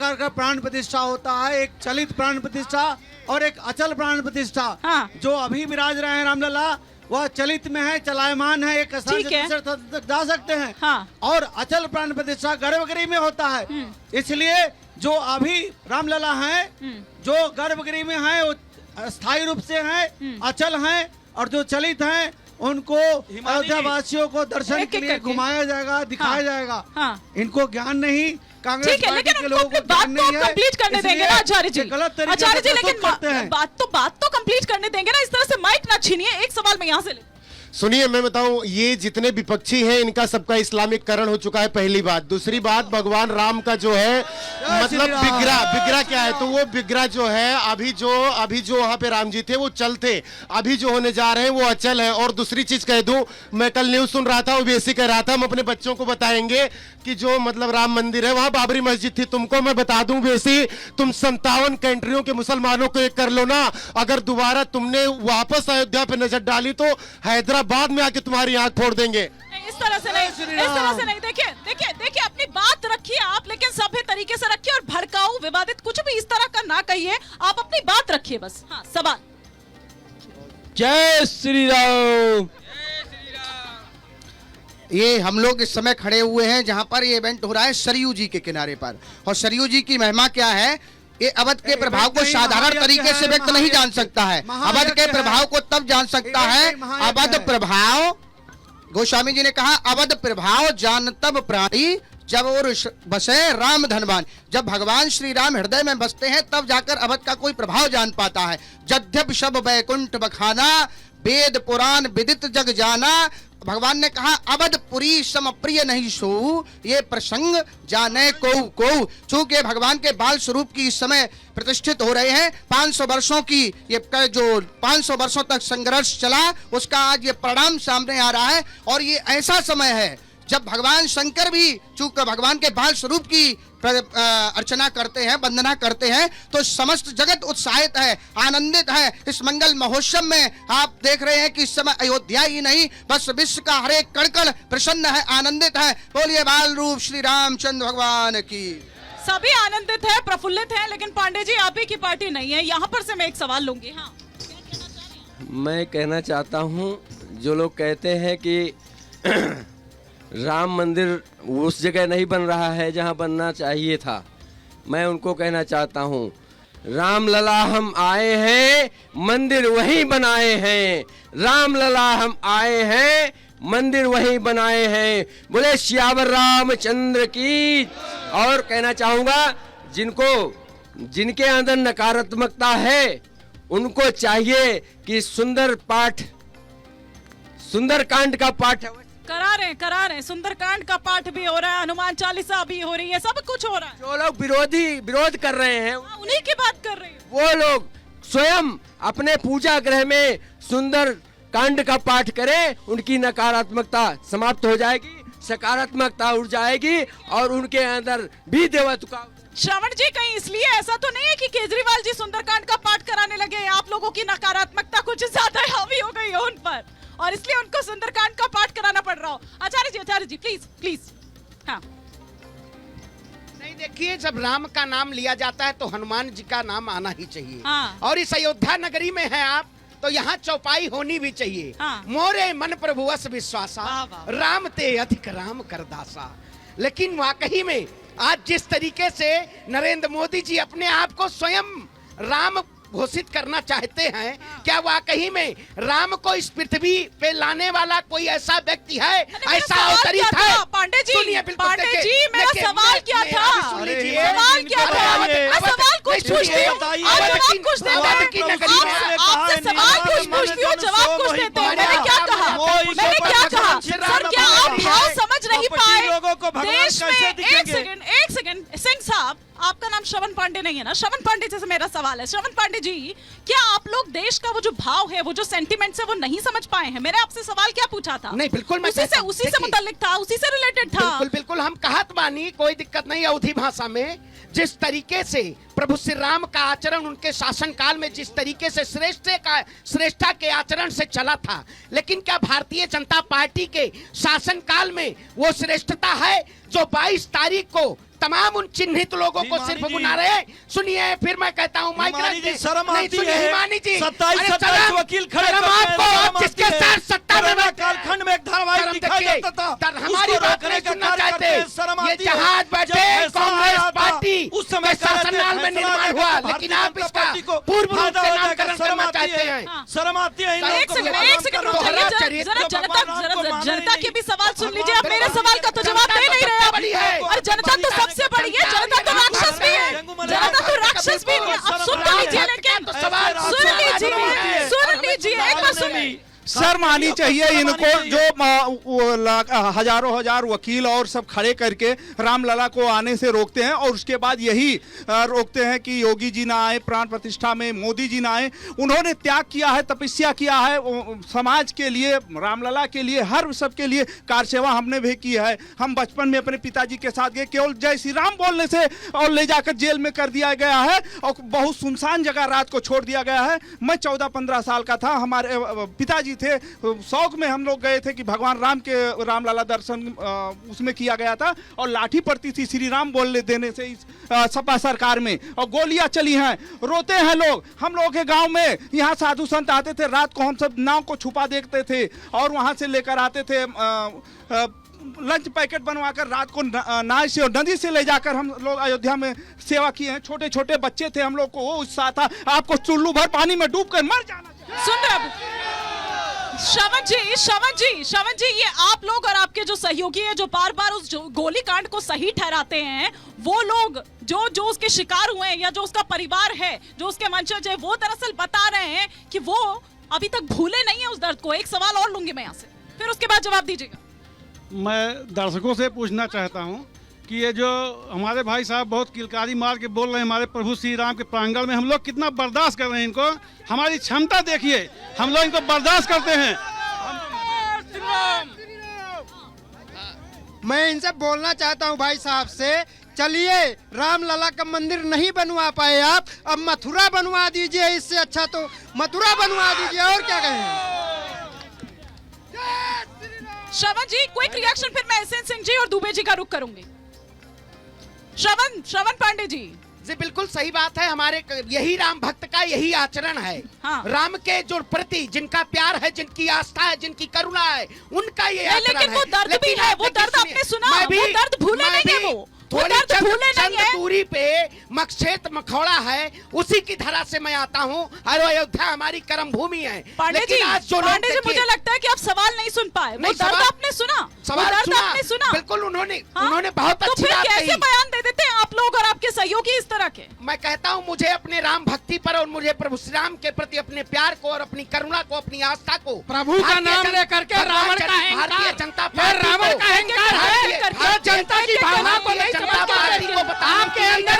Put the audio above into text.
प्रकार का प्राण प्रतिष्ठा होता है, एक चलित प्राण प्रतिष्ठा और एक अचल प्राण प्रतिष्ठा। हाँ। जो अभी विराज रहे हैं रामलला वह चलित में है, चलायमान है, एक स्थान से दूसरे स्थान तक जा सकते हैं। हाँ। और अचल प्राण प्रतिष्ठा गर्भगृह में होता है। इसलिए जो अभी रामलला हैं, जो गर्भगृह में हैं वो स्थायी रूप से हैं, अचल हैं, और जो चलित हैं उनको अयोध्या वासियों को दर्शन के लिए घुमाया जाएगा, दिखाया जाएगा। इनको ज्ञान नहीं, कांग्रेस पार्टी के लोगों को बात तो कंप्लीट करने देंगे ना आचार्य जी। गलत तरीके आचार्य जी, लेकिन बात बात तो कंप्लीट करने देंगे ना, इस तरह से माइक ना छीनिए। एक सवाल मैं यहाँ से ले। सुनिए, मैं बताऊं, ये जितने विपक्षी हैं इनका सबका इस्लामिककरण हो चुका है, पहली बात। दूसरी बात, भगवान राम का जो है मतलब बिगरा क्या है, तो वो बिगरा जो है अभी जो वहां पे राम जी थे वो चल थे, अभी जो होने जा रहे हैं वो अचल है। और दूसरी चीज कह दूं, मैं कल न्यूज सुन रहा था, ओबीसी कह रहा था हम अपने बच्चों को बताएंगे कि जो मतलब राम मंदिर है वहां बाबरी मस्जिद थी। तुमको मैं बता दूं बेसी, तुम 57 कंट्रियों के मुसलमानों को एक कर लो ना, अगर दोबारा तुमने वापस अयोध्या पे नजर डाली तो हैदराबाद में आके तुम्हारी आंख फोड़ देंगे। इस तरह से नहीं, इस तरह से नहीं। देखिए अपनी बात रखिए आप, लेकिन सभ्य तरीके से रखिए और भड़काऊ विवादित कुछ भी इस तरह का ना कहिए। आप अपनी बात रखिए बस। हाँ, सवाल। जय श्री राम। ये हम लोग इस समय खड़े हुए हैं जहां पर ये इवेंट हो रहा है सरयू जी के किनारे पर, और सरयू जी की महिमा क्या है, ये अवध के प्रभाव को साधारण तरीके से व्यक्त नहीं जान सकता है। अवध के प्रभाव को तब जान सकता है, अवध प्रभाव, गोस्वामी जी ने कहा अवध प्रभाव जान तब प्राणी जब और बसे राम धनवान। जब भगवान श्री राम हृदय में बसते हैं तब जाकर अवध का कोई प्रभाव जान पाता है। जद्यप शब बैकुंठ बखाना, वेद पुराण विदित जग जाना। भगवान ने कहा अवधपुरी सम प्रिय नहीं सो, ये प्रसंग जाने को। चूंकि भगवान के बाल स्वरूप की इस समय प्रतिष्ठित हो रहे हैं, 500 वर्षों की ये जो 500 वर्षों तक संघर्ष चला उसका आज ये परिणाम सामने आ रहा है। और ये ऐसा समय है जब भगवान शंकर भी चूंकि भगवान के बाल स्वरूप की अर्चना करते हैं, वंदना करते हैं, तो समस्त जगत उत्साहित है, आनंदित है। इस मंगल महोत्सव में आप देख रहे हैं कि इस समय अयोध्या ही नहीं बस विश्व का हर एक कण प्रसन्न है, आनंदित है। बोलिए बाल रूप श्री रामचंद्र भगवान की। सभी आनंदित है, प्रफुल्लित है, लेकिन पांडे जी आप ही की पार्टी नहीं है। यहाँ पर से मैं एक सवाल लूंगी। हाँ, मैं कहना चाहता हूँ, जो लोग कहते हैं कि राम मंदिर उस जगह नहीं बन रहा है जहां बनना चाहिए था, मैं उनको कहना चाहता हूं, राम लला हम आए हैं, मंदिर वहीं बनाए हैं। राम लला हम आए हैं, मंदिर वहीं बनाए हैं। बोले श्यावर रामचंद्र की। और कहना चाहूंगा, जिनके अंदर नकारात्मकता है उनको चाहिए कि सुंदरकांड का पाठ करा रहे हैं। सुंदरकांड का पाठ भी हो रहा है, हनुमान चालीसा भी हो रही है, सब कुछ हो रहा है। जो लोग विरोध कर रहे हैं उन्हीं की बात कर रही है। वो लोग स्वयं अपने पूजा गृह में सुंदर कांड का पाठ करें, उनकी नकारात्मकता समाप्त हो जाएगी, सकारात्मकता उड़ जाएगी और उनके अंदर भी देवत्व का। श्रवण जी, कहीं इसलिए ऐसा तो नहीं है कि केजरीवाल जी सुंदरकांड का पाठ कराने लगे, आप लोगों की नकारात्मकता कुछ ज्यादा हावी हो गई है उन पर और इसलिए उनको सुंदरकांड का पाठ कराना पड़ रहा हो? आचार्य जी प्लीज। हाँ, नहीं, देखिए, जब राम का नाम लिया जाता है तो हनुमान जी का नाम आना ही चाहिए। हाँ। और इस अयोध्या नगरी में है आप, तो यहाँ चौपाई होनी भी चाहिए। हाँ। मोरे मन प्रभु अस विश्वासा, राम ते अधिक राम करदासा। लेकिन वाकई में आज जिस तरीके से नरेंद्र मोदी जी अपने आप को स्वयं राम घोषित करना चाहते हैं, क्या वाकई में राम को इस पृथ्वी पे लाने वाला कोई ऐसा व्यक्ति है, ऐसा अवतरित है? पांडे जी, सुनिए, पांडे जी, मेरा सवाल क्या था? सवाल क्या था? सवाल कुछ पूछती हूँ, जवाब कुछ देते हैं। आपसे सवाल कुछ पूछती हूँ, जवाब कुछ देते हैं। मैंने क्या कहा? सर, क्या आप भाव समझ नहीं पाए? देश में एक सेकंड सिंह साहब, आपका नाम श्रवण पांडे नहीं है ना? श्रवण पांडे जैसे मेरा सवाल है। श्रवण पांडे जी, क्या आप लोग देश का वो जो भाव है, वो जो सेंटिमेंट्स है, वो नहीं समझ पाए हैं? मैंने आपसे सवाल क्या पूछा था? नहीं, बिल्कुल उसी से मुताल्लिक था, उसी से रिलेटेड था। बिल्कुल हम कहत बानी, कोई दिक्कत नहीं। अवधी भाषा में जिस तरीके से प्रभु श्री राम का आचरण उनके शासन काल में जिस तरीके से श्रेष्ठता के आचरण से चला था, लेकिन क्या भारतीय जनता पार्टी के शासन काल में वो श्रेष्ठता है जो 22 तारीख को तमाम उन चिन्हित लोगों को सिर्फ बुला रहे हैं। सुनिए, फिर मैं कहता हूँ माइक रख दे। नहीं सुनिए हिमानी जी, 27 वकील खड़े आपको जिसके साथ सत्ता में कालखंड में एक धारावाहिक दिखाया जाता था, हमारी बात नहीं सुनना चाहते। ये जहाज बैठे कांग्रेस पार्टी उस समय शासनकाल में निर्माण हुआ, लेकिन आप इसका पूर्व रूप से नामकरण करना चाहते हैं। शर्म आती है। एक सेकंड रुकिए, जरा जनता के भी सवाल सुन लीजिए। आप मेरे सवाल का तो जवाब दे नहीं रहे। और जनता तो सबसे बड़ी है, जनता तो राक्षस भी है, जनता तो राक्षस भी है। अब सुन तो लीजिए, लेकिन सुन लीजिए एक बार सुनिए। शर्म आनी चाहिए इनको, जो हजारों हजार वकील और सब खड़े करके रामलला को आने से रोकते हैं, और उसके बाद यही रोकते हैं कि योगी जी ना आए, प्राण प्रतिष्ठा में मोदी जी ना आए। उन्होंने त्याग किया है, तपस्या किया है समाज के लिए, रामलला के लिए, हर सबके लिए कार सेवा हमने भी की है। हम बचपन में अपने पिताजी के साथ गए, केवल जय श्री राम बोलने से और ले जाकर जेल में कर दिया गया है, और बहुत सुनसान जगह रात को छोड़ दिया गया है। मैं 14-15 साल का था, हमारे पिताजी थे, शौक में हम लोग गए थे कि भगवान राम के रामलला दर्शन उसमें किया गया था, और लाठी पड़ती थी श्री राम बोलने देने से इस सपा सरकार में, और गोलियां चली हैं, रोते हैं लोग। हम लोगों के गांव में यहाँ साधु संत आते थे, रात को हम सब नाव को छुपा देखते थे, और वहां से लेकर आते थे लंच पैकेट बनवाकर रात को नाव से और नदी से ले जाकर हम लोग अयोध्या में सेवा किए हैं। छोटे छोटे बच्चे थे हम लोग को, वो उत्साह था, आपको चुल्लू भर पानी में डूब कर मर जाना चाहिए। सुन रहे श्रवण जी, ये आप लोग और आपके जो सहयोगी हैं, जो बार बार उस गोली कांड को सही ठहराते हैं, वो लोग जो उसके शिकार हुए हैं, या जो उसका परिवार है, जो उसके वंशज है, वो दरअसल बता रहे हैं कि वो अभी तक भूले नहीं है उस दर्द को। एक सवाल और लूंगी मैं यहाँ से, फिर उसके बाद जवाब दीजिएगा। मैं दर्शकों से पूछना चाहता हूँ कि ये जो हमारे भाई साहब बहुत किलकारी मार के बोल रहे हैं हमारे प्रभु श्री राम के प्रांगण में, हम लोग कितना बर्दाश्त कर रहे हैं इनको। हमारी क्षमता देखिए, हम लोग इनको बर्दाश्त करते हैं। मैं इनसे बोलना चाहता हूँ भाई साहब से, चलिए रामलला का मंदिर नहीं बनवा पाए आप, अब मथुरा बनवा दीजिए, इससे अच्छा तो मथुरा बनवा दीजिए, और क्या कहें। श्रवण जी, क्विक रिएक्शन, फिर मैं एसएन सिंह जी और दुबे जी का रुख करूंगी। श्रवण पांडे जी बिल्कुल सही बात है। हमारे यही राम भक्त का यही आचरण है। हाँ। राम के जो प्रति जिनका प्यार है, जिनकी आस्था है, जिनकी करुणा है, उनका ये आचरण है। लेकिन वो दर्द भी है, वो दर्द आपने सुना, वो दर्द भूले नहीं है, वो दर्द भूले नहीं है। दूरी पे मक्षेत मखौड़ा है, उसी की धरा से मैं आता हूँ, और अयोध्या हमारी कर्म भूमि है। पांडे जी, मुझे लगता है कि आप सवाल नहीं सुन पाए। वो दर्द आपने सुना, आपने सुना, बिल्कुल उन्होंने बहुत अच्छी बात कही। कैसे बयान दे देते हैं आप लोग और आपके सहयोगी इस तरह के। मैं कहता हूँ, मुझे अपने राम भक्ति पर और मुझे प्रभु श्री राम के प्रति अपने प्यार को और अपनी करुणा को, अपनी आस्था को, प्रभु का नाम लेकर के रावण का भारतीय जनता पार्टी, रावण का अहंकार है, जनता की भावना को नहीं जनता पार्टी को आपके अंदर